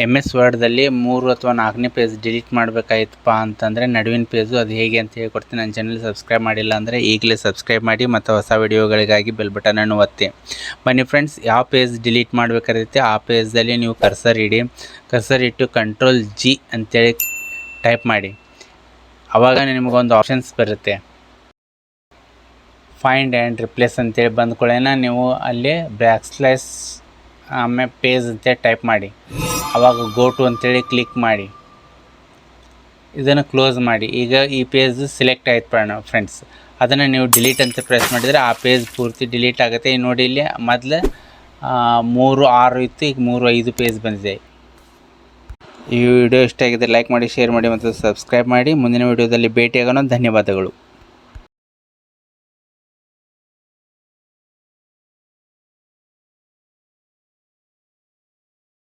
MS ವರ್ಡ್ದಲ್ಲಿ 3 ಅಥವಾ 4ನೇ page delete ಮಾಡಬೇಕಾಯ್ತಪ್ಪ ಅಂತಂದರೆ ನಡುವಿನ ಪೇಜು ಅದು ಹೇಗೆ ಅಂತ ಹೇಳ್ಕೊಡ್ತೀನಿ. ನನ್ನ ಚಾನಲ್ ಸಬ್ಸ್ಕ್ರೈಬ್ ಮಾಡಿಲ್ಲ ಅಂದರೆ ಈಗಲೇ ಸಬ್ಸ್ಕ್ರೈಬ್ ಮಾಡಿ ಮತ್ತು ಹೊಸ ವಿಡಿಯೋಗಳಿಗಾಗಿ ಬೆಲ್ ಬಟನನ್ನು ಒತ್ತಿ. ಬನ್ನಿ ಫ್ರೆಂಡ್ಸ್, ಯಾವ ಪೇಜ್ ಡಿಲೀಟ್ ಮಾಡಬೇಕಾಗುತ್ತೆ ಆ ಪೇಜ್ದಲ್ಲಿ ನೀವು ಕರ್ಸರ್ ಇಡಿ. ಕರ್ಸರ್ ಇಟ್ಟು Ctrl+G ಅಂತೇಳಿ ಟೈಪ್ ಮಾಡಿ. ಆವಾಗ ನಿಮಗೊಂದು ಆಪ್ಷನ್ಸ್ ಬರುತ್ತೆ. ಫೈಂಡ್ ಆ್ಯಂಡ್ ರಿಪ್ಲೇಸ್ ಅಂತೇಳಿ ಬಂದ್ಕೊಳ್ಳೇನ ನೀವು ಅಲ್ಲಿ ಬ್ಯಾಕ್ಸ್ಲ್ಯಾಶ್ ಆಮೇಲೆ ಪೇಜ್ ಅಂತೇಳಿ ಟೈಪ್ ಮಾಡಿ. ಆವಾಗ ಗೋ ಟು ಅಂತೇಳಿ ಕ್ಲಿಕ್ ಮಾಡಿ ಇದನ್ನು ಕ್ಲೋಸ್ ಮಾಡಿ. ಈಗ ಈ ಪೇಜ್ ಸೆಲೆಕ್ಟ್ ಆಯ್ತು ಫ್ರೆಂಡ್ಸ್. ಅದನ್ನು ನೀವು ಡಿಲೀಟ್ ಅಂತ ಪ್ರೆಸ್ ಮಾಡಿದರೆ ಆ ಪೇಜ್ ಪೂರ್ತಿ ಡಿಲೀಟ್ ಆಗುತ್ತೆ. ಈಗ ನೋಡಿ, ಇಲ್ಲಿ ಮೊದಲು 3-6 ಇತ್ತು, ಈಗ 3-5 ಪೇಜ್ ಬಂದಿದೆ. ಈ ವಿಡಿಯೋ ಇಷ್ಟ ಆಗಿದೆ ಲೈಕ್ ಮಾಡಿ, ಶೇರ್ ಮಾಡಿ ಮತ್ತು ಸಬ್ಸ್ಕ್ರೈಬ್ ಮಾಡಿ. ಮುಂದಿನ ವಿಡಿಯೋದಲ್ಲಿ ಭೇಟಿಯಾಗೋಣ. ಧನ್ಯವಾದಗಳು.